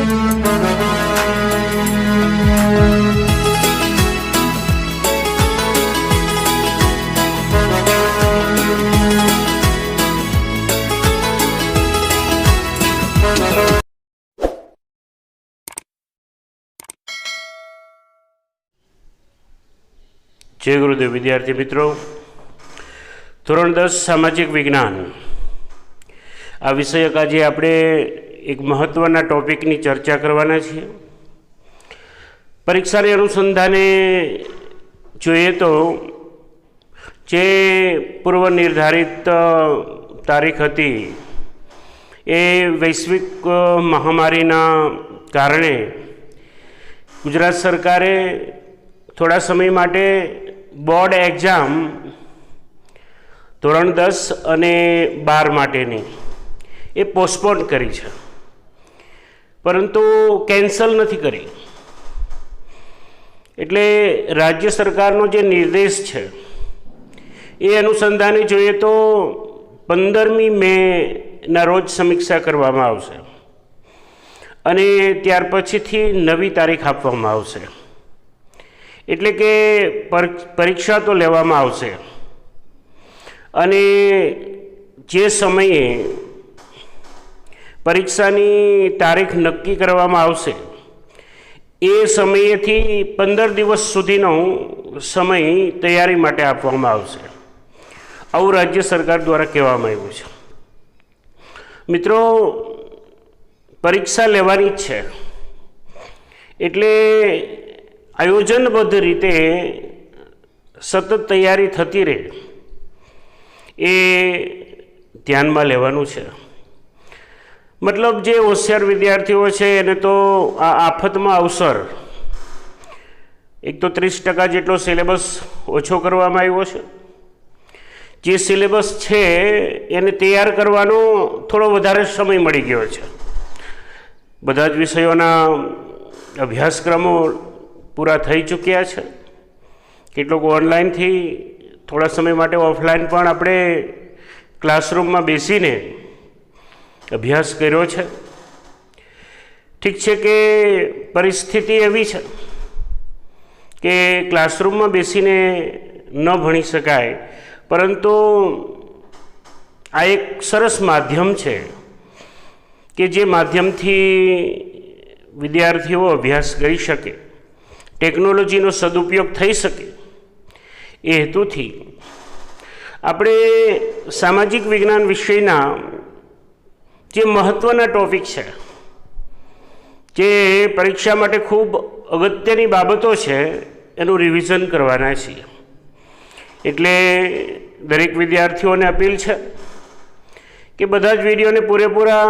जय गुरुदेव। विद्यार्थी मित्रों, ધોરણ 10 સામાજિક વિજ્ઞાન આ વિષયક આજે આપણે એક મહત્ત્વના ટોપિકની ચર્ચા કરવાના છીએ। પરીક્ષાને અનુસંધાને જોઈએ તો જે પૂર્વ નિર્ધારિત તારીખ હતી એ વૈશ્વિક મહામારીના કારણે ગુજરાત સરકારે થોડા સમય માટે બોર્ડ એક્ઝામ ધોરણ 10 અને 12 માટેની એ પોસ્ટપોન કરી છે, પરંતુ કેન્સલ નથી કરી। એટલે રાજ્ય સરકારનો જે નિર્દેશ છે એ અનુસંધાને જોઈએ તો 15મી મેના રોજ સમીક્ષા કરવામાં આવશે અને ત્યાર પછીથી નવી તારીખ આપવામાં આવશે। એટલે કે પરીક્ષા તો લેવામાં આવશે અને જે સમયે પરીક્ષાની તારીખ નક્કી કરવામાં આવશે એ સમયેથી 15 દિવસ સુધીનો સમય તૈયારી માટે આપવામાં આવશે, આવું રાજ્ય સરકાર દ્વારા કહેવામાં આવ્યું છે। મિત્રો, પરીક્ષા લેવાની જ છે એટલે આયોજનબદ્ધ રીતે સતત તૈયારી થતી રહે એ ધ્યાનમાં લેવાનું છે। મતલબ જે હોશિયાર વિદ્યાર્થીઓ છે એને તો આ આફતમાં અવસર, એક તો 30% જેટલો સિલેબસ ઓછો કરવામાં આવ્યો છે। જે સિલેબસ છે એને તૈયાર કરવાનો થોડો વધારે સમય મળી ગયો છે। બધા જ વિષયોના અભ્યાસક્રમો પૂરા થઈ ચૂક્યા છે। કેટલોક ઓનલાઈનથી, થોડા સમય માટે ઓફલાઈન પણ આપણે ક્લાસરૂમમાં બેસીને અભ્યાસ કર્યો છે। ઠીક છે કે પરિસ્થિતિ એવી છે કે ક્લાસરૂમમાં બેસીને ન ભણી શકાય, પરંતુ આ એક સરસ માધ્યમ છે કે જે માધ્યમથી વિદ્યાર્થીઓ અભ્યાસ કરી શકે, ટેકનોલોજીનો સદુપયોગ થઈ શકે। એ હેતુથી આપણે સામાજિક વિજ્ઞાન વિષયના જે મહત્ત્વના ટૉપિક છે, જે પરીક્ષા માટે ખૂબ અગત્યની બાબતો છે, એનું રિવિઝન કરવાના છીએ। એટલે દરેક વિદ્યાર્થીઓને અપીલ છે કે બધા જ વિડીયોને પૂરેપૂરા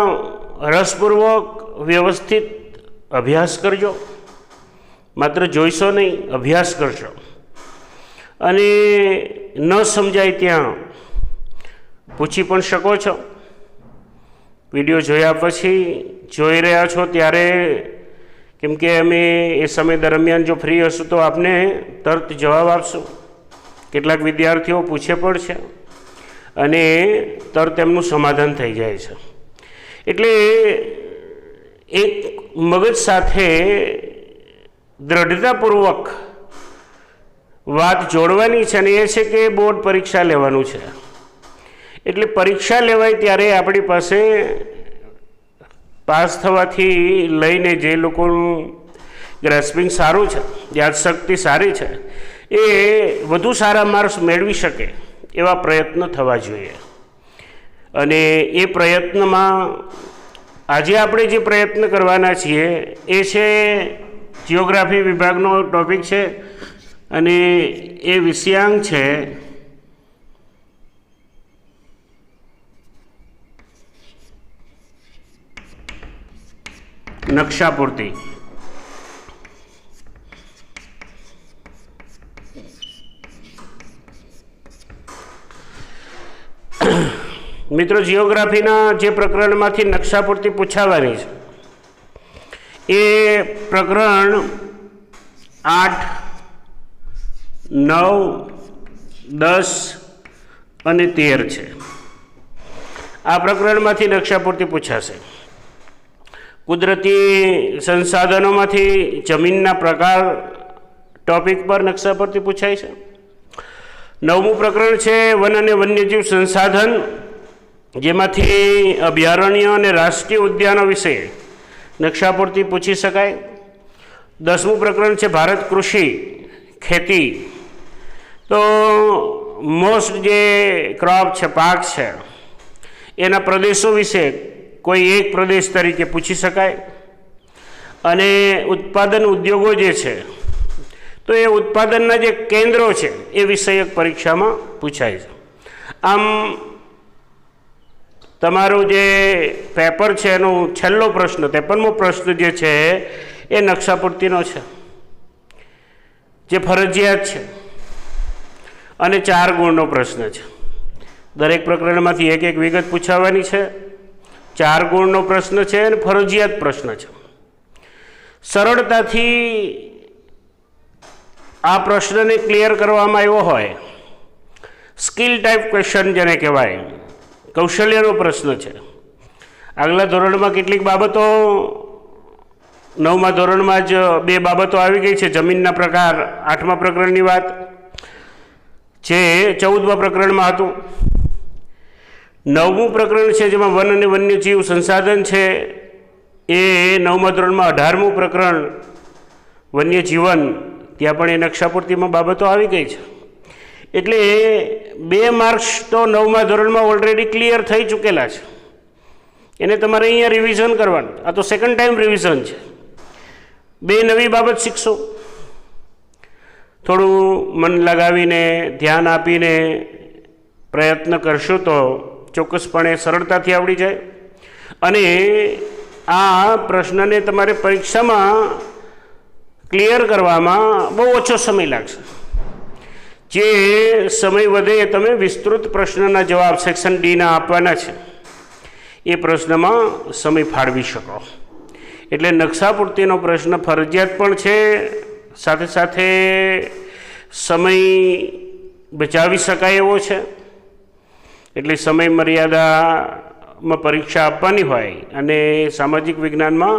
રસપૂર્વક વ્યવસ્થિત અભ્યાસ કરજો। માત્ર જોઈશો નહીં, અભ્યાસ કરશો અને ન સમજાય ત્યાં પૂછી પણ શકો છો। વિડીયો જોયા પછી જોઈ રહ્યા છો ત્યારે, કેમ કે અમે એ સમય દરમિયાન જો ફ્રી હશું તો આપને તરત જવાબ આપશું। કેટલાક વિદ્યાર્થીઓ પૂછે પણ છે અને તરત એમનું સમાધાન થઈ જાય છે। એટલે એક મગજ સાથે દ્રઢતાપૂર્વક વાત જોડવાની છે અને એ છે કે બોર્ડ પરીક્ષા લેવાનું છે। એટલે પરીક્ષા લેવાય ત્યારે આપણી પાસે પાસ થવાથી લઈને જે લોકોનું ગ્રેસ્પિંગ સારું છે, યાદશક્તિ સારી છે, એ વધુ સારા માર્ક્સ મેળવી શકે એવા પ્રયત્ન થવા જોઈએ। અને એ પ્રયત્નમાં આજે આપણે જે પ્રયત્ન કરવાના છીએ એ છે જિયોગ્રાફી વિભાગનો ટૉપિક છે અને એ વિષયાંક છે નકશાપૂર્તિ। મિત્રો, જિયોગ્રાફીના જે પ્રકરણમાંથી નકશાપૂર્તિ પૂછાવાની છે એ પ્રકરણ 8, 9, 10 અને 13 છે। આ પ્રકરણમાંથી નકશાપૂર્તિ પૂછાશે। કુદરતી સંસાધનોમાંથી જમીનના પ્રકાર ટોપિક પર નકશા પરથી પૂછાય છે. 9મું પ્રકરણ છે વન અને વન્યજીવ સંસાધન, જેમાંથી અભયારણ્ય અને રાષ્ટ્રીય ઉદ્યાનો વિશે નકશા પરથી પૂછી શકાય. 10મું પ્રકરણ છે ભારત કૃષિ ખેતી. તો મોસ્ટ જે ક્રોપ છે, પાક છે, એના પ્રદેશો વિશે કોઈ એક પ્રદેશ તરીકે પૂછી શકાય. અને ઉત્પાદન ઉદ્યોગો જે છે તો એ ઉત્પાદનના જે કેન્દ્રો છે એ વિષયક પરીક્ષામાં પૂછાય છે. આમ તમારું જે પેપર છે એનો છેલ્લો પ્રશ્ન 53મો પ્રશ્ન જે છે એ નકશા પૂર્તિનો છે, જે ફરજિયાત છે અને 4 ગુણનો પ્રશ્ન છે. દરેક પ્રકરણમાંથી એક એક વિગત પૂછાવાની છે. 4 ગુણનો પ્રશ્ન છે અને ફરજિયાત પ્રશ્ન છે. સરળતાથી આ પ્રશ્નને ક્લિયર કરવામાં આવ્યો હોય, સ્કિલ ટાઈપ ક્વેશ્ચન જેને કહેવાય, કૌશલ્યનો પ્રશ્ન છે. આગલા ધોરણમાં કેટલીક બાબતો 9મા ધોરણમાં જ 2 બાબતો આવી ગઈ છે. જમીનના પ્રકાર 8મા પ્રકરણની વાત જે 14મા પ્રકરણમાં હતું. 9મું પ્રકરણ છે જેમાં વન અને વન્યજીવ સંસાધન છે એ 9મા ધોરણમાં 18મું પ્રકરણ વન્યજીવન, ત્યાં પણ એ નકશાપૂર્તિમાં બાબતો આવી ગઈ છે. એટલે 2 માર્ક્સ તો 9મા ધોરણમાં ઓલરેડી ક્લિયર થઈ ચૂકેલા છે. એને તમારે અહીંયા રિવિઝન કરવાનું. આ તો સેકન્ડ ટાઈમ રિવિઝન છે. 2 નવી બાબત શીખશો. થોડું મન લગાવીને ધ્યાન આપીને પ્રયત્ન કરશો તો ચોક્કસપણે સરળતાથી આવડી જાય. અને આ પ્રશ્નને તમારે પરીક્ષામાં ક્લિયર કરવામાં બહુ ઓછો સમય લાગશે. જે સમય વધે એ તમે વિસ્તૃત પ્રશ્નના જવાબ સેક્શન ડીના આપવાના છે, એ પ્રશ્નમાં સમય ફાળવી શકો. એટલે નકશાપૂર્તિનો પ્રશ્ન ફરજિયાત પણ છે, સાથે સાથે સમય બચાવી શકાય એવો છે. એટલે સમય મર્યાદામાં પરીક્ષા આપવાની હોય અને સામાજિક વિજ્ઞાનમાં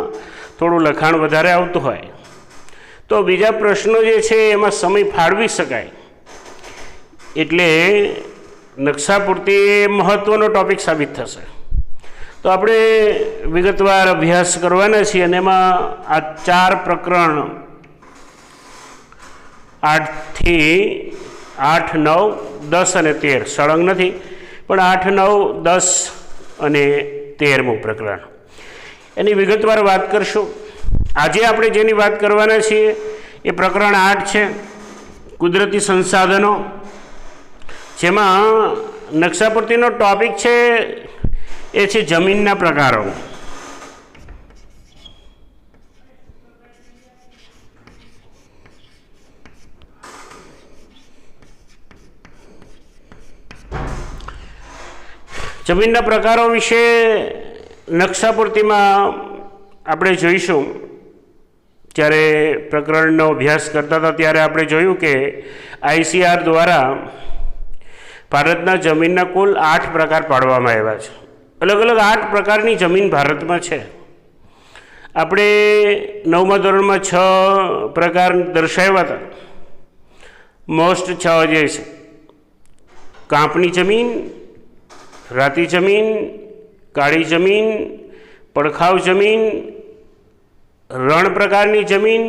થોડું લખાણ વધારે આવતું હોય તો બીજા પ્રશ્નો જે છે એમાં સમય ફાળવી શકાય. એટલે નકશાપૂર્તિ મહત્ત્વનો ટૉપિક સાબિત થશે. તો આપણે વિગતવાર અભ્યાસ કરવાના છીએ અને એમાં આ 4 પ્રકરણ 8થી 8, 9, 10 અને 13 સળંગ નથી, પણ 8, 9, 10 અને 13મું પ્રકરણ એની વિગતવાર વાત કરશું. આજે આપણે જેની વાત કરવાના છીએ એ પ્રકરણ 8 છે, કુદરતી સંસાધનો, જેમાં નકશાપૂર્તિનો ટૉપિક છે એ છે જમીનના પ્રકારો. જમીનના પ્રકારો વિશે નકશાપૂર્તિમાં આપણે જોઈશું. જ્યારે પ્રકરણનો અભ્યાસ કરતા હતા ત્યારે આપણે જોયું કે ICAR દ્વારા ભારતના જમીનના કુલ 8 પ્રકાર પાડવામાં આવ્યા છે. અલગ અલગ 8 પ્રકારની જમીન ભારતમાં છે. આપણે 9મા ધોરણમાં 6 પ્રકાર દર્શાવ્યા હતા. મોસ્ટ 6 જે છે: કાંપની જમીન, રાતી જમીન, કાળી જમીન, પડખાવ જમીન, રણ પ્રકારની જમીન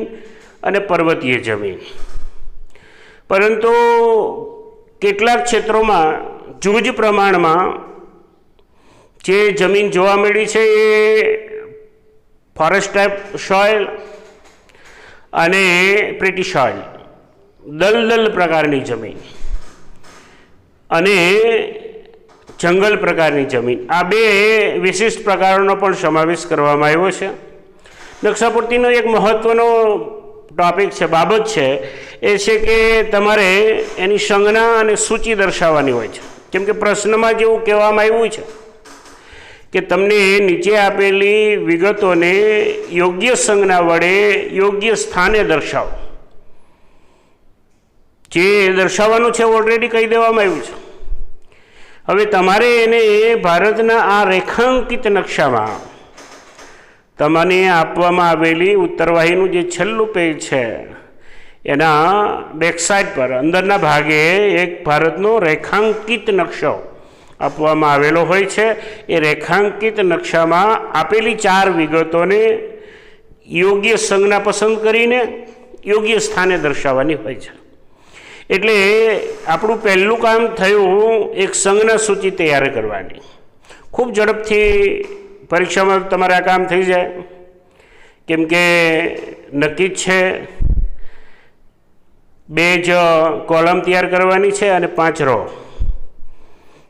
અને પર્વતીય જમીન. પરંતુ કેટલાક ક્ષેત્રોમાં જૂજ પ્રમાણમાં જે જમીન જોવા મળી છે એ ફોરેસ્ટ ટાઈપ સોઇલ અને પ્રેટી સોઇલ, દલદલ પ્રકારની જમીન અને જંગલ પ્રકારની જમીન, આ 2 વિશિષ્ટ પ્રકારોનો પણ સમાવેશ કરવામાં આવ્યો છે. નકશાપૂર્તિનો એક મહત્ત્વનો ટૉપિક છે, બાબત છે, એ છે કે તમારે એની સંજ્ઞા અને સૂચિ દર્શાવવાની હોય છે. કેમ કે પ્રશ્નમાં જેવું કહેવામાં આવ્યું છે કે તમને નીચે આપેલી વિગતોને યોગ્ય સંજ્ઞા વડે યોગ્ય સ્થાને દર્શાવો. જે દર્શાવવાનું છે ઓલરેડી કહી દેવામાં આવ્યું છે. હવે તમારે એને ભારતના આ રેખાંકિત નકશામાં તમને આપવામાં આવેલી ઉત્તરવાહીનું જે છેલ્લું પેજ છે એના બેકસાઇડ પર અંદરના ભાગે એક ભારતનો રેખાંકિત નકશો આપવામાં આવેલો હોય છે. એ રેખાંકિત નકશામાં આપેલી 4 વિગતોને યોગ્ય સંજ્ઞા પસંદ કરીને યોગ્ય સ્થાને દર્શાવવાની હોય છે. એટલે આપણું પહેલું કામ થયું એક સંજ્ઞા સૂચિ તૈયાર કરવાની. ખૂબ ઝડપથી પરીક્ષામાં તમારે આ કામ થઈ જાય, કેમ કે નક્કી જ છે 2 જ કોલમ તૈયાર કરવાની છે અને 5 રો,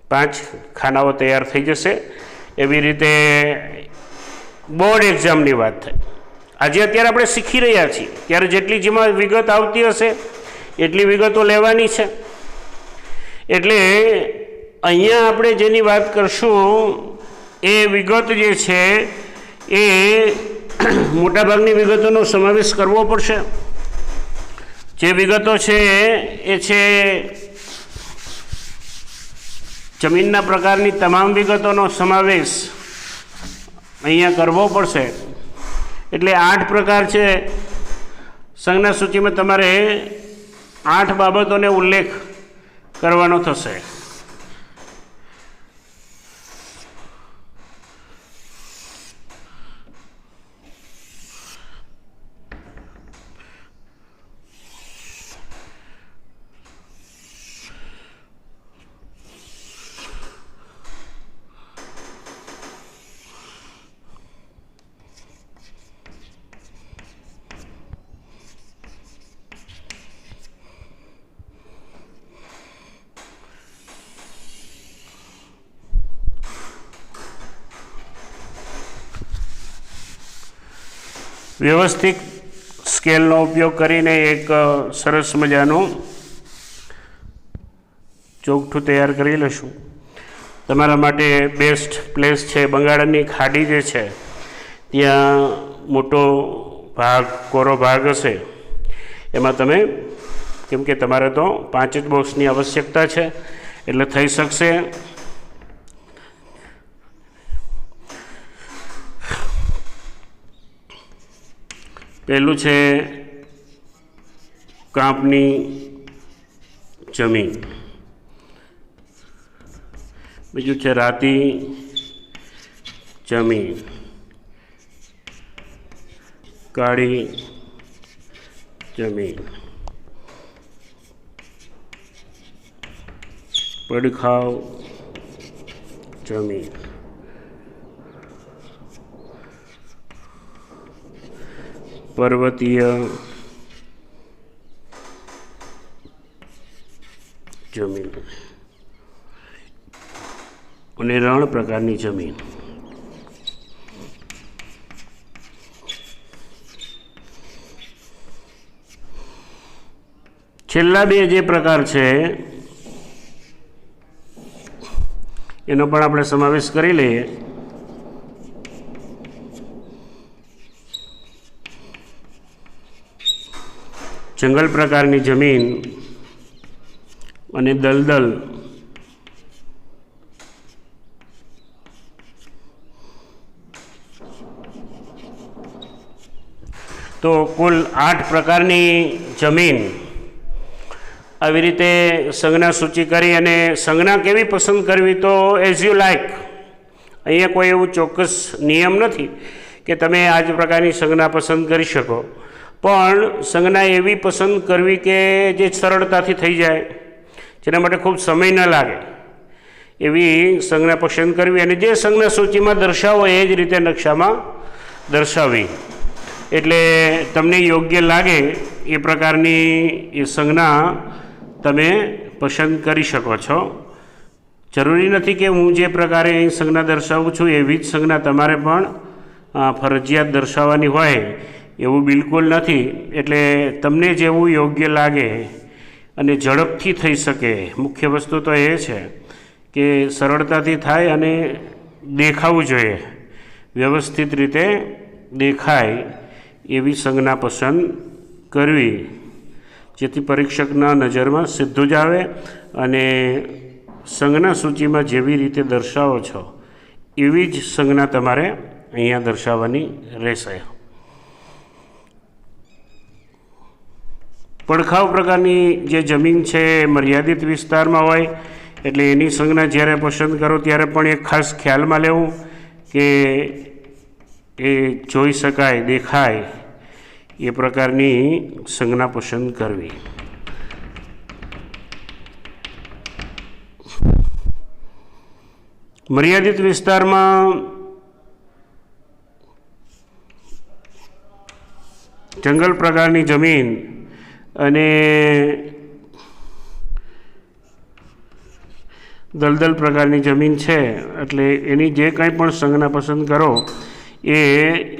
5 ખાનાઓ તૈયાર થઈ જશે. એવી રીતે બોર્ડ એક્ઝામની વાત થઈ. આજે અત્યારે આપણે શીખી રહ્યા છીએ ત્યારે જેટલી જેમાં વિગત આવતી હશે એટલી વિગતો લેવાની છે. એટલે અહીંયા આપણે જેની વાત કરશું એ વિગત જે છે એ મોટાભાગની વિગતોનો સમાવેશ કરવો પડશે. જે વિગતો છે એ છે જમીનના પ્રકારની તમામ વિગતોનો સમાવેશ અહીંયા કરવો પડશે. એટલે 8 પ્રકાર છે. સંજ્ઞા સૂચિમાં તમારે 8 બાબતોને ઉલ્લેખ કરવાનો થશે. વ્યવસ્થિત સ્કેલનો ઉપયોગ કરીને એક સરસ મજાનું ચોકઠું તૈયાર કરી લઈશું. તમારા માટે બેસ્ટ પ્લેસ છે બંગાળની ખાડી જે છે ત્યાં મોટો ભાગ, કોરો ભાગ હશે એમાં તમે, કેમ કે તમારે તો 5 જ બોક્સની આવશ્યકતા છે એટલે થઈ શકશે. પહેલું છે કાંપની જમીન, બીજું છે રાતી જમીન, કાળી જમીન, પડખાવ જમીન, પર્વતીય જમીન અને રણ પ્રકારની જમીન. છેલ્લા 2 જે પ્રકાર છે એનો પણ આપણે સમાવેશ કરી લઈએ. જંગલ પ્રકારની જમીન અને દલદલ. તો કુલ 8 પ્રકારની જમીન આવી રીતે સંજ્ઞા સૂચિ કરી. અને સંજ્ઞા કેવી પસંદ કરવી તો એઝ યુ લાઇક. અહીંયા કોઈ એવું ચોક્કસ નિયમ નથી કે તમે આ જ પ્રકારની સંજ્ઞા પસંદ કરી શકો, પણ સંજ્ઞા એવી પસંદ કરવી કે જે સરળતાથી થઈ જાય, જેના માટે ખૂબ સમય ન લાગે એવી સંજ્ઞા પસંદ કરવી. અને જે સંજ્ઞા સૂચિમાં દર્શાવો એ જ રીતે નકશામાં દર્શાવવી. એટલે તમને યોગ્ય લાગે એ પ્રકારની એ સંજ્ઞા તમે પસંદ કરી શકો છો. જરૂરી નથી કે હું જે પ્રકારે અહીં સંજ્ઞા દર્શાવું છું એવી જ સંજ્ઞા તમારે પણ ફરજિયાત દર્શાવવાની હોય એવું બિલકુલ નથી. એટલે તમને જેવું યોગ્ય લાગે અને ઝડપથી થઈ શકે, મુખ્ય વસ્તુ તો એ છે કે સરળતાથી થાય અને દેખાવું જોઈએ, વ્યવસ્થિત રીતે દેખાય એવી સંજ્ઞા પસંદ કરવી, જેથી પરીક્ષકના નજરમાં સીધું જ આવે. અને સંજ્ઞા સૂચિમાં જેવી રીતે દર્શાવો છો એવી જ સંજ્ઞા તમારે અહીંયા દર્શાવવાની રહેશે. પડખાવ પ્રકારની જે જમીન છે એ મર્યાદિત વિસ્તારમાં હોય એટલે એની સંજ્ઞા જ્યારે પસંદ કરો ત્યારે પણ એક ખાસ ખ્યાલમાં લેવું કે એ જોઈ શકાય, દેખાય એ પ્રકારની સંજ્ઞા પસંદ કરવી. મર્યાદિત વિસ્તારમાં જંગલ પ્રકારની જમીન અને દલદલ પ્રકારની જમીન છે એટલે એની જે કંઈ પણ સંજ્ઞા પસંદ કરો એ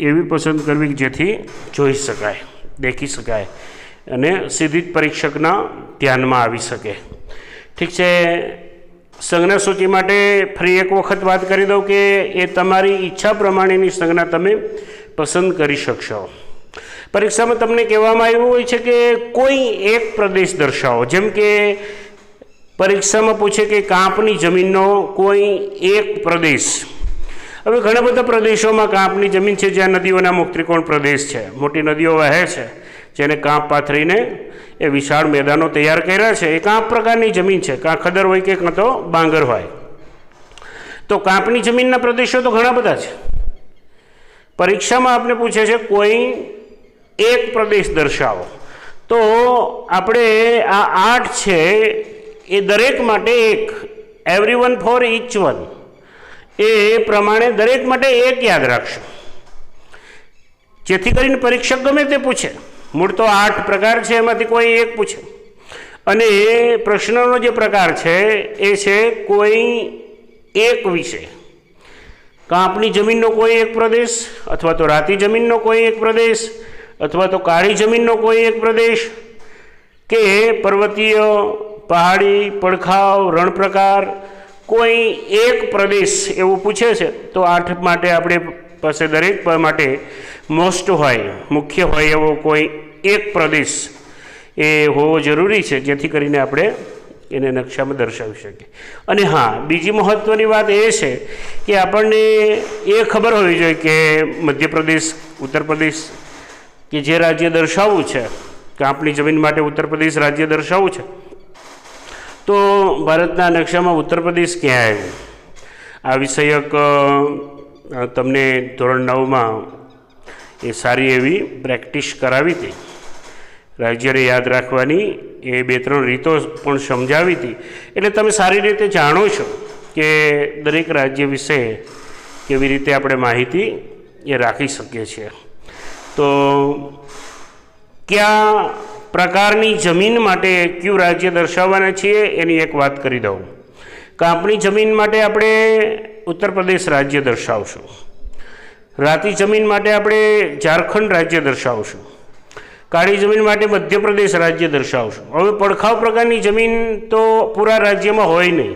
એવી પસંદ કરવી જેથી જોઈ શકાય, દેખી શકાય અને સીધી જ પરીક્ષકના ધ્યાનમાં આવી શકે. ઠીક છે. સંજ્ઞા સૂચિ માટે ફરી એક વખત વાત કરી દઉં કે એ તમારી ઈચ્છા પ્રમાણેની સંજ્ઞા તમે પસંદ કરી શકશો. પરીક્ષામાં તમને કહેવામાં આવ્યું હોય છે કે કોઈ એક પ્રદેશ દર્શાવો. જેમ કે પરીક્ષામાં પૂછે કે કાંપની જમીનનો કોઈ એક પ્રદેશ. હવે ઘણા બધા પ્રદેશોમાં કાંપની જમીન છે જ્યાં નદીઓના મુખ ત્રિકોણ પ્રદેશ છે, મોટી નદીઓ વહે છે જેને કાંપ પાથરીને એ વિશાળ મેદાનો તૈયાર કર્યા છે. એ કાંપ પ્રકારની જમીન છે, કાં ખદર હોય કે કાં તો બાંગર હોય. તો કાંપની જમીનના પ્રદેશો તો ઘણા બધા છે. પરીક્ષામાં આપને પૂછે છે કોઈ એક પ્રદેશ દર્શાવો. તો આપણે આ 8 છે એ દરેક માટે એક, every one for each one, એ પ્રમાણે દરેક માટે એક યાદ રાખશો જેથી કરીને પરીક્ષક ગમે તે પૂછે. મૂળ તો 8 પ્રકાર છે, એમાંથી કોઈ એક પૂછે. અને પ્રશ્નનો જે પ્રકાર છે એ છે કોઈ એક વિશે. કાંપની જમીનનો કોઈ એક પ્રદેશ, અથવા તો રાતી જમીનનો કોઈ એક પ્રદેશ, અથવા તો કાળી જમીનનો કોઈ એક પ્રદેશ, કે પર્વતીય, પહાડી, પડખાવ, રણ પ્રકાર, કોઈ એક પ્રદેશ એવું પૂછે છે. તો 8 માટે આપણે પાસે દરેક માટે મોસ્ટ હોય, મુખ્ય હોય એવો કોઈ એક પ્રદેશ એ હોવો જરૂરી છે જેથી કરીને આપણે એને નકશામાં દર્શાવી શકીએ. અને હા, બીજી મહત્ત્વની વાત એ છે કે આપણને એ ખબર હોવી જોઈએ કે મધ્યપ્રદેશ, ઉત્તર પ્રદેશ કે જે રાજ્ય દર્શાવવું છે, કાંપની જમીન માટે ઉત્તર પ્રદેશ રાજ્ય દર્શાવવું છે, તો ભારતના નકશામાં ઉત્તર પ્રદેશ ક્યાં આવ્યું? આ વિષયક તમને ધોરણ 9માં એ સારી એવી પ્રેક્ટિસ કરાવી હતી. રાજ્યને યાદ રાખવાની એ 2-3 રીતો પણ સમજાવી હતી. એટલે તમે સારી રીતે જાણો છો કે દરેક રાજ્ય વિશે કેવી રીતે આપણે માહિતી એ રાખી શકીએ છીએ. તો કયા પ્રકારની જમીન માટે કયું રાજ્ય દર્શાવવાના છીએ એની એક વાત કરી દઉં. કાંપની જમીન માટે આપણે ઉત્તર પ્રદેશ રાજ્ય દર્શાવશું. રાતી જમીન માટે આપણે ઝારખંડ રાજ્ય દર્શાવશું. કાળી જમીન માટે મધ્યપ્રદેશ રાજ્ય દર્શાવશું. હવે પડખાવ પ્રકારની જમીન તો પૂરા રાજ્યમાં હોય નહીં,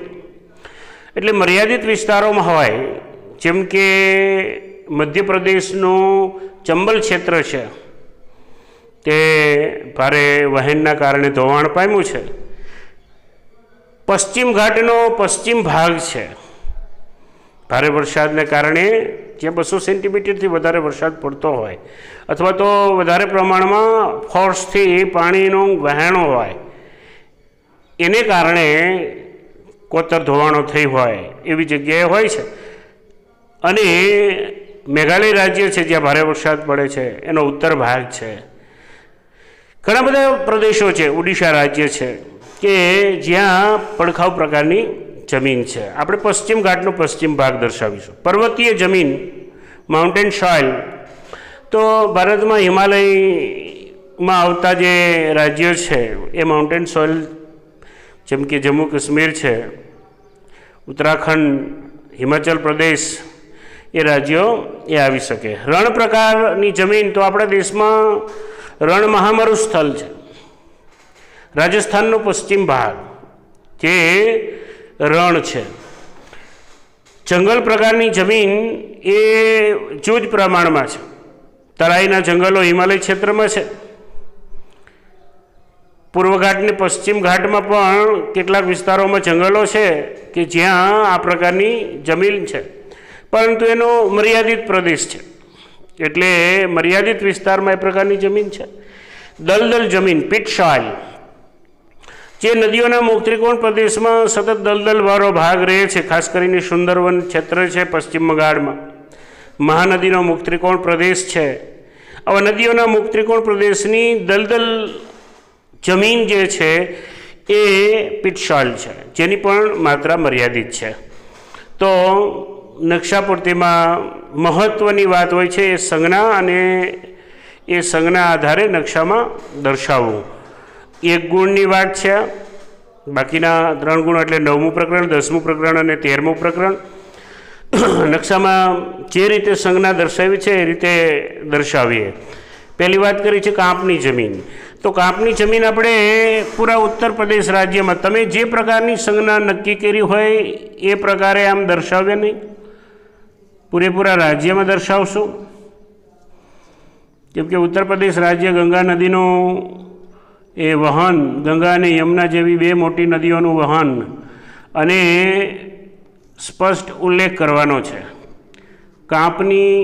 એટલે મર્યાદિત વિસ્તારોમાં હોય. જેમ કે મધ્યપ્રદેશનું ચંબલ ક્ષેત્ર છે તે ભારે વહેણના કારણે ધોવાણ પામ્યું છે. પશ્ચિમ ઘાટનો પશ્ચિમ ભાગ છે, ભારે વરસાદને કારણે જ્યાં 200 સેન્ટીમીટરથી વધારે વરસાદ પડતો હોય અથવા તો વધારે પ્રમાણમાં ફોર્સથી પાણીનું વહેણ હોય એને કારણે કોતર ધોવાણો થઈ હોય એવી જગ્યાએ હોય છે. અને મેઘાલય રાજ્ય છે જ્યાં ભારે વરસાદ પડે છે, એનો ઉત્તર ભાગ છે. ઘણા બધા પ્રદેશો છે, ઓડિશા રાજ્ય છે કે જ્યાં પડખાવ પ્રકારની જમીન છે. આપણે પશ્ચિમ ઘાટનો પશ્ચિમ ભાગ દર્શાવીશું. પર્વતીય જમીન, માઉન્ટેન સોઇલ, તો ભારતમાં હિમાલયમાં આવતા જે રાજ્યો છે એ માઉન્ટેન સોઇલ, જેમ કે જમ્મુ કાશ્મીર છે, ઉત્તરાખંડ, હિમાચલ પ્રદેશ, એ રાજ્યો એ આવી શકે. રણ પ્રકારની જમીન તો આપણા દેશમાં રણ મહામરુ સ્થળ છે. રાજસ્થાનનો પશ્ચિમ ભાગ જે રણ છે. જંગલ પ્રકારની જમીન એ જૂજ પ્રમાણમાં છે. તરાઈના જંગલો હિમાલય ક્ષેત્રમાં છે. પૂર્વ ઘાટની પશ્ચિમ ઘાટમાં પણ કેટલાક વિસ્તારોમાં જંગલો છે કે જ્યાં આ પ્રકારની જમીન છે. પરંતુ એનો મર્યાદિત પ્રદેશ છે, એટલે મર્યાદિત વિસ્તારમાં એ પ્રકારની જમીન છે. દલદલ જમીન, પીટ સોઇલ, જે નદીઓના મુખ ત્રિકોણ પ્રદેશમાં સતત દલદલવાળો ભાગ રહે છે, ખાસ કરીને સુંદરવન ક્ષેત્ર છે પશ્ચિમ બંગાળમાં, મહાનદીનો મુખ ત્રિકોણ પ્રદેશ છે. આવા નદીઓના મુખ ત્રિકોણ પ્રદેશની દલદલ જમીન જે છે એ પીટ સોઇલ છે, જેની પણ માત્રા મર્યાદિત છે. તો નકશા પર તેમાં મહત્ત્વની વાત હોય છે એ સંજ્ઞા, અને એ સંજ્ઞા આધારે નકશામાં દર્શાવવું. 1 ગુણની વાત છે, બાકીના 3 ગુણ એટલે 9મું પ્રકરણ, 10મું પ્રકરણ અને 13મું પ્રકરણ. નકશામાં જે રીતે સંજ્ઞા દર્શાવી છે એ રીતે દર્શાવીએ. પહેલી વાત કરી છે કાંપની જમીન. તો કાંપની જમીન આપણે પૂરા ઉત્તર પ્રદેશ રાજ્યમાં તમે જે પ્રકારની સંજ્ઞા નક્કી કરી હોય એ પ્રકારે આમ દર્શાવે નહીં, પૂરેપૂરા રાજ્યમાં દર્શાવશો. કેમ કે ઉત્તર પ્રદેશ રાજ્ય ગંગા નદીનું એ વહન, ગંગા અને યમુના જેવી 2 મોટી નદીઓનું વહન અને સ્પષ્ટ ઉલ્લેખ કરવાનો છે. કાંપની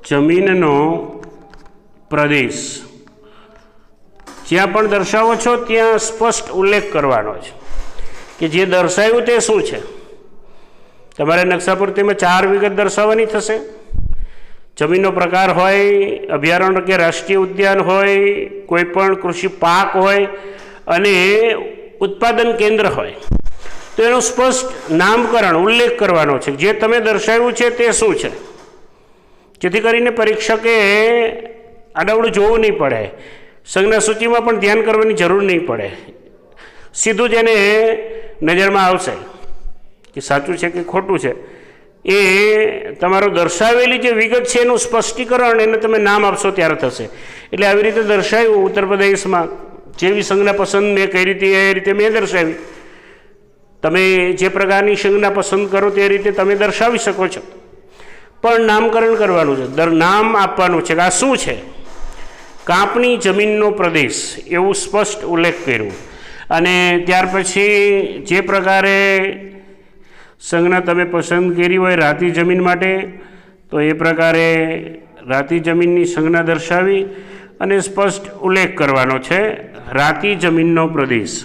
જમીનનો પ્રદેશ જ્યાં પણ દર્શાવો છો ત્યાં સ્પષ્ટ ઉલ્લેખ કરવાનો છે કે જે દર્શાવ્યું તે શું છે. તમારે નકશા પર તેમાં 4 વિગત દર્શાવવાની થશે. જમીનનો પ્રકાર હોય, અભયારણ્ય કે રાષ્ટ્રીય ઉદ્યાન હોય, કોઈ પણ કૃષિ પાક હોય અને ઉત્પાદન કેન્દ્ર હોય, તો એનું સ્પષ્ટ નામકરણ ઉલ્લેખ કરવાનો છે. જે તમે દર્શાવ્યું છે તે શું છે, જેથી કરીને પરીક્ષકે આડાવડું જોવું નહીં પડે, સંજ્ઞા સૂચિમાં પણ ધ્યાન કરવાની જરૂર નહીં પડે. સીધું જ એને નજરમાં આવશે કે સાચું છે કે ખોટું છે. એ તમારો દર્શાવેલી જે વિગત છે એનું સ્પષ્ટીકરણ એને તમે નામ આપશો ત્યારે થશે. એટલે આવી રીતે દર્શાવ્યું ઉત્તર પ્રદેશમાં, જેવી સંજ્ઞા પસંદ મેં કરી હતી એ રીતે મેં દર્શાવી. તમે જે પ્રકારની સંજ્ઞા પસંદ કરો તે રીતે તમે દર્શાવી શકો છો, પણ નામકરણ કરવાનું છે, નામ આપવાનું છે કે આ શું છે. કાંપની જમીનનો પ્રદેશ એવું સ્પષ્ટ ઉલ્લેખ કર્યું. અને ત્યાર પછી જે પ્રકારે સંજ્ઞા તમે પસંદ કરી હોય રાતી જમીન માટે, તો એ પ્રકારે રાતી જમીનની સંજ્ઞા દર્શાવી અને સ્પષ્ટ ઉલ્લેખ કરવાનો છે રાતી જમીનનો પ્રદેશ.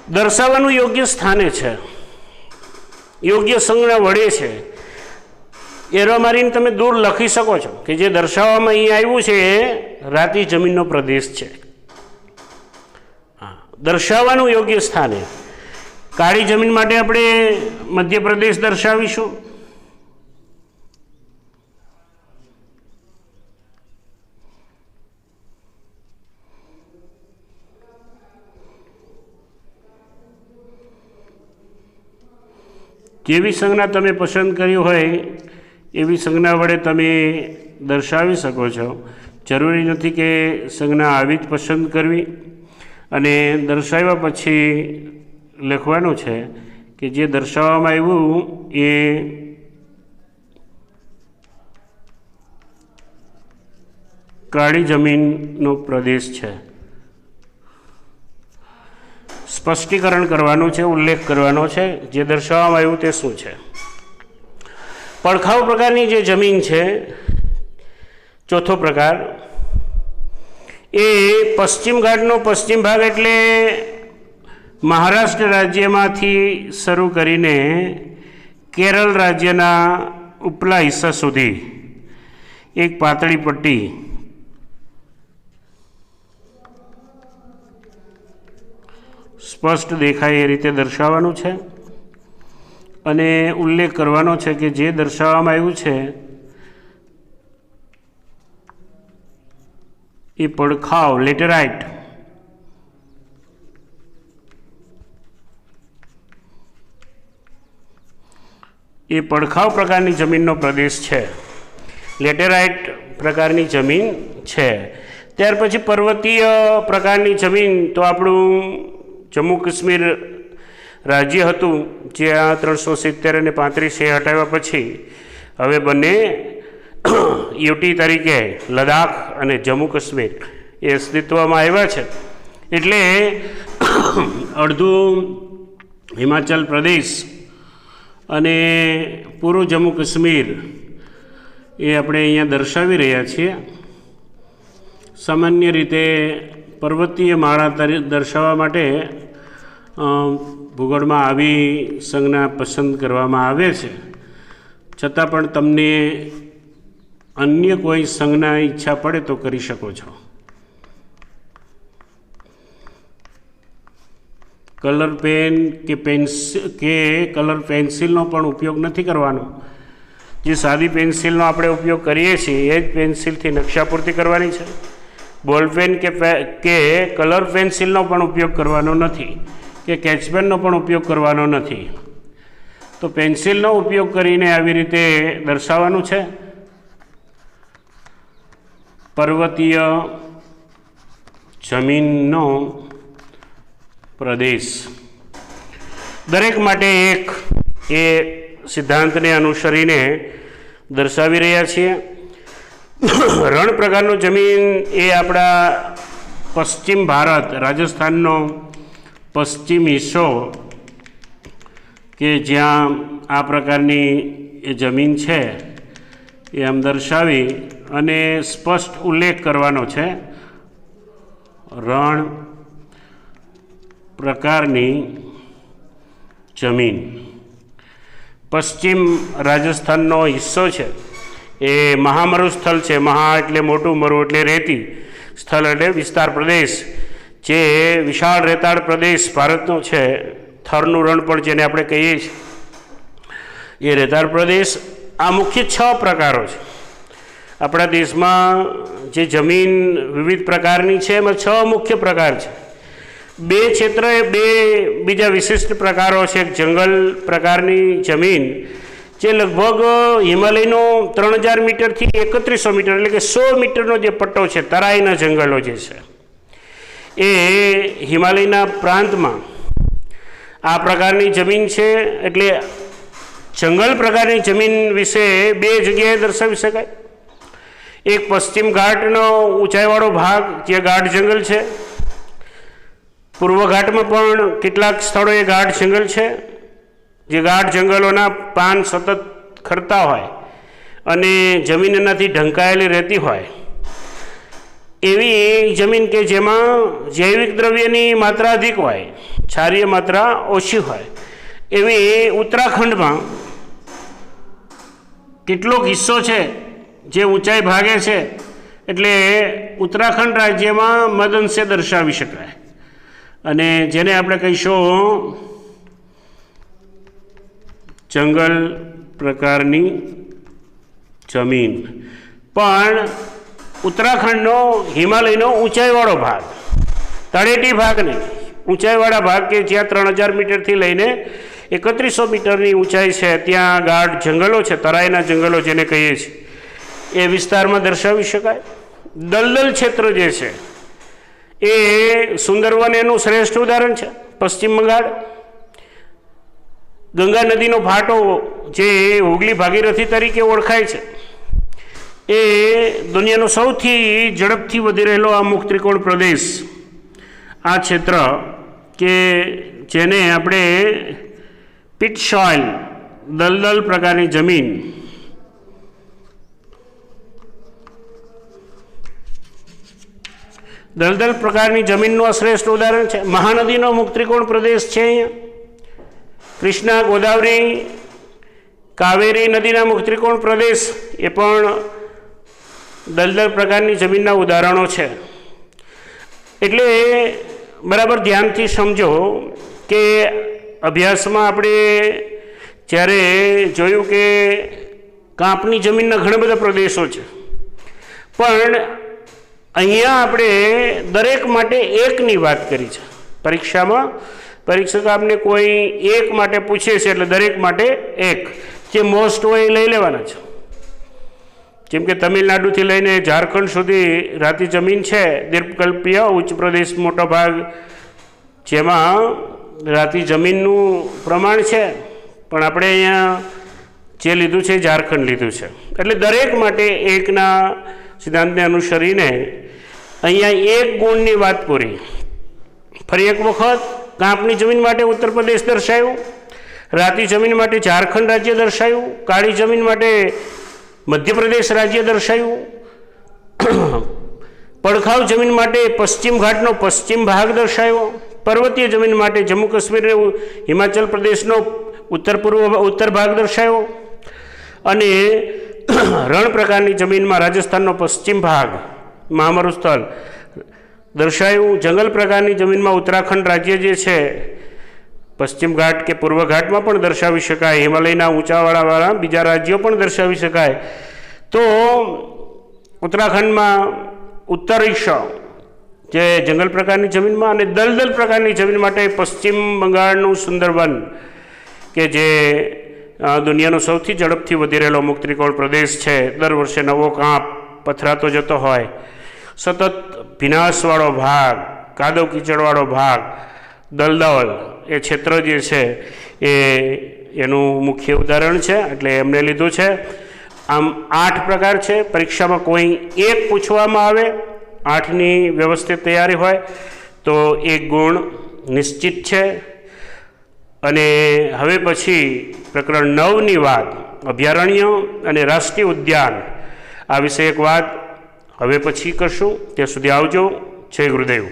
દર્શાવવાનું યોગ્ય સ્થાને છે, યોગ્ય સંજ્ઞા વડે છે. એરો મારીને તમે દૂર લખી શકો છો કે જે દર્શાવવામાં અહીં આવ્યું છે એ રાતી જમીનનો પ્રદેશ છે. દર્શાવવાનું યોગ્ય સ્થાને. કાળી જમીન માટે આપણે મધ્યપ્રદેશ દર્શાવીશું. જેવી સંજ્ઞા તમે પસંદ કરી હોય એવી સંજ્ઞા વડે તમે દર્શાવી શકો છો. જરૂરી નથી કે સંજ્ઞા આવી જ પસંદ કરવી. અને દર્શાવ્યા પછી લખવાનું છે કે જે દર્શાવવામાં આવ્યું એ કાળી જમીનનો પ્રદેશ છે. સ્પષ્ટીકરણ કરવાનું છે, ઉલ્લેખ કરવાનો છે જે દર્શાવવામાં આવ્યું તે શું છે. પડખાવ પ્રકારની જે જમીન છે, ચોથો પ્રકાર, એ પશ્ચિમ ઘાટનો પશ્ચિમ ભાગ એટલે મહારાષ્ટ્ર રાજ્યમાંથી શરૂ કરીને કેરળ રાજ્યના ઉપલા હિસ્સા સુધી એક પાતળી પટ્ટી સ્પષ્ટ દેખાય એ રીતે દર્શાવવાનું છે. અને ઉલ્લેખ કરવાનો છે કે જે દર્શાવવામાં આવ્યું છે એ પડખાવ લેટેરાઇટ એ પડખાવ પ્રકારની જમીનનો પ્રદેશ છે, લેટેરાઇટ પ્રકારની જમીન છે. ત્યાર પછી પર્વતીય પ્રકારની જમીન તો આપણું જમ્મુ કાશ્મીર રાજ્ય હતું, જે આ 370 અને 35 હટાવ્યા પછી હવે બંને યુટી તરીકે લદ્દાખ અને જમ્મુ કાશ્મીર એ અસ્તિત્વમાં આવ્યા છે. એટલે અડધું હિમાચલ પ્રદેશ અને પૂર્વ જમ્મુ કાશ્મીર એ આપણે અહીંયા દર્શાવી રહ્યા છીએ. સામાન્ય રીતે પર્વતીય માળા દર્શાવવા માટે ભૂગોળમાં આવી સંજ્ઞા પસંદ કરવામાં આવે છે. છતાં પણ તમને અન્ય કોઈ સંજ્ઞા ઈચ્છા પડે તો કરી શકો છો. કલર પેન કે કલર પેન્સિલનો પણ ઉપયોગ નથી કરવાનો. જે સાદી પેન્સિલનો આપણે ઉપયોગ કરીએ છીએ એ જ પેન્સિલથી નકશાપૂર્તિ કરવાની છે. બોલપેન કે કલર પેન્સિલનો પણ ઉપયોગ કરવાનો નથી, કે કેચપેનનો પણ ઉપયોગ કરવાનો નથી. તો પેન્સિલનો ઉપયોગ કરીને આવી રીતે દર્શાવવાનું છે. પર્વતીય જમીનનો પ્રદેશ દરેક માટે એક એ સિદ્ધાંતને અનુસરીને દર્શાવી રહ્યા છીએ. રણ પ્રકારનું જમીન એ આપણા પશ્ચિમ ભારત, રાજસ્થાનનો પશ્ચિમ હિસ્સો કે જ્યાં આ પ્રકારની એ જમીન છે એ આમ દર્શાવી અને સ્પષ્ટ ઉલ્લેખ કરવાનો છે. રણ પ્રકારની જમીન પશ્ચિમ રાજસ્થાનનો હિસ્સો છે. એ મહામરુસ્થળ છે. મહા એટલે મોટું, મરુ એટલે રેતી, સ્થળ એટલે વિસ્તાર, પ્રદેશ. જે વિશાળ રેતાળ પ્રદેશ ભારતનો છે. થરનું રણ પણ જેને આપણે કહીએ છીએ એ રેતાળ પ્રદેશ. આ મુખ્ય 6 પ્રકારો છે. આપણા દેશમાં જે જમીન વિવિધ પ્રકારની છે એમાં 6 મુખ્ય પ્રકાર છે. 2 ક્ષેત્ર એ 2 બીજા વિશિષ્ટ પ્રકારો છે. એક જંગલ પ્રકારની જમીન જે લગભગ હિમાલયનો 3000 મીટરથી 3100 મીટર એટલે કે 100 મીટરનો જે પટ્ટો છે, તરાઈના જંગલો જે છે એ હિમાલયના પ્રાંતમાં આ પ્રકારની જમીન છે. એટલે જંગલ પ્રકારની જમીન વિશે 2 જગ્યાએ દર્શાવી શકાય. એક પશ્ચિમ ઘાટનો ઊંચાઈવાળો ભાગ જે ગાઢ જંગલ છે. પૂર્વ ઘાટમાં પણ કેટલાક સ્થળોએ ગાઢ જંગલ છે, જે ગાઢ જંગલોના પાન સતત ખરતા હોય અને જમીન એનાથી ઢંકાયેલી રહેતી હોય એવી જમીન કે જેમાં જૈવિક દ્રવ્યની માત્રા અધિક હોય, ક્ષારીય માત્રા ઓછી હોય, એવી ઉત્તરાખંડમાં કેટલોક હિસ્સો છે જે ઊંચાઈ ભાગે છે. એટલે ઉત્તરાખંડ રાજ્યમાં મદઅંશે દર્શાવી શકાય. અને જેને આપણે કહીશું જંગલ પ્રકારની જમીન. પણ ઉત્તરાખંડનો હિમાલયનો ઊંચાઈવાળો ભાગ, તળેટી ભાગ નહીં, ઊંચાઈવાળા ભાગ કે જ્યાં 3000 મીટરથી લઈને 3100 મીટરની ઊંચાઈ છે ત્યાં ગાઢ જંગલો છે, તરાઈના જંગલો જેને કહીએ છીએ, એ વિસ્તારમાં દર્શાવી શકાય. દલદલ ક્ષેત્ર જે છે એ સુંદરવન એનું શ્રેષ્ઠ ઉદાહરણ છે. પશ્ચિમ બંગાળ ગંગા નદીનો ફાટો જે હુગલી ભાગીરથી તરીકે ઓળખાય છે એ દુનિયાનો સૌથી ઝડપથી વધી રહેલો આ મુખ ત્રિકોણ પ્રદેશ, આ ક્ષેત્ર કે જેને આપણે પિટ સોઇલ, દલદલ પ્રકારની જમીન, દલદલ પ્રકારની જમીનનું આ શ્રેષ્ઠ ઉદાહરણ છે. મહાનદીનો મુખ ત્રિકોણ પ્રદેશ છે. અહીંયા કૃષ્ણા, ગોદાવરી, કાવેરી નદીના મુખ ત્રિકોણ પ્રદેશ એ પણ દલદલ પ્રકારની જમીનના ઉદાહરણો છે. એટલે બરાબર ધ્યાનથી સમજો કે અભ્યાસમાં આપણે જ્યારે જોયું કે કાંપની જમીનના ઘણા બધા પ્રદેશો છે, પણ અહીંયા આપણે દરેક માટે એકની વાત કરી છે. પરીક્ષામાં પરીક્ષક આપને કોઈ એક માટે પૂછે છે એટલે દરેક માટે એક, જે મોસ્ટ હોય એ લઈ લેવાના છે. જેમ કે તમિલનાડુથી લઈને ઝારખંડ સુધી રાતી જમીન છે, દીર્ઘકલ્પીય ઉચ્ચ પ્રદેશ મોટો ભાગ જેમાં રાતી જમીનનું પ્રમાણ છે, પણ આપણે અહીંયા જે લીધું છે ઝારખંડ લીધું છે. એટલે દરેક માટે એકના સિદ્ધાંતને અનુસરીને અહીંયા એક ગુણની વાત પૂરી. ફરી એક વખત કાંપની જમીન માટે ઉત્તર પ્રદેશ દર્શાયું, રાતી જમીન માટે ઝારખંડ રાજ્ય દર્શાયું, કાળી જમીન માટે મધ્યપ્રદેશ રાજ્ય દર્શાયું, પડખાવ જમીન માટે પશ્ચિમ ઘાટનો પશ્ચિમ ભાગ દર્શાયો, પર્વતીય જમીન માટે જમ્મુ કાશ્મીર હિમાચલ પ્રદેશનો ઉત્તર ભાગ દર્શાયો, અને રણ પ્રકારની જમીનમાં રાજસ્થાનનો પશ્ચિમ ભાગ મહામરુસ્થળ દર્શાયું. જંગલ પ્રકારની જમીનમાં ઉત્તરાખંડ રાજ્ય જે છે પશ્ચિમ ઘાટ કે પૂર્વ ઘાટમાં પણ દર્શાવી શકાય, હિમાલયના ઊંચાવાળાવાળા બીજા રાજ્યો પણ દર્શાવી શકાય. તો ઉત્તરાખંડમાં ઉત્તરીશ જે જંગલ પ્રકારની જમીનમાં અને દલદલ પ્રકારની જમીન માટે પશ્ચિમ બંગાળનું સુંદરવન કે જે દુનિયાનો સૌથી ઝડપથી વધી રહેલો મુક્ત ત્રિકોણ પ્રદેશ છે, દર વર્ષે નવો કાંપ પથરાતો જતો હોય, સતત ભીનાશવાળો ભાગ, કાદવ કીચડવાળો ભાગ, દલદલ એ ક્ષેત્ર જે છે એનું મુખ્ય ઉદાહરણ છે, એટલે એમને લીધું છે. આમ 8 પ્રકાર છે. પરીક્ષામાં કોઈ એક પૂછવામાં આવે, 8ની વ્યવસ્થિત તૈયારી હોય તો 1 ગુણ નિશ્ચિત છે. અને હવે પછી પ્રકરણ 9ની વાત, અભયારણ્ય અને રાષ્ટ્રીય ઉદ્યાન, આ વિશે એક વાત હવે પછી કરશું. ત્યાં સુધી આવજો. જય ગુરુદેવ.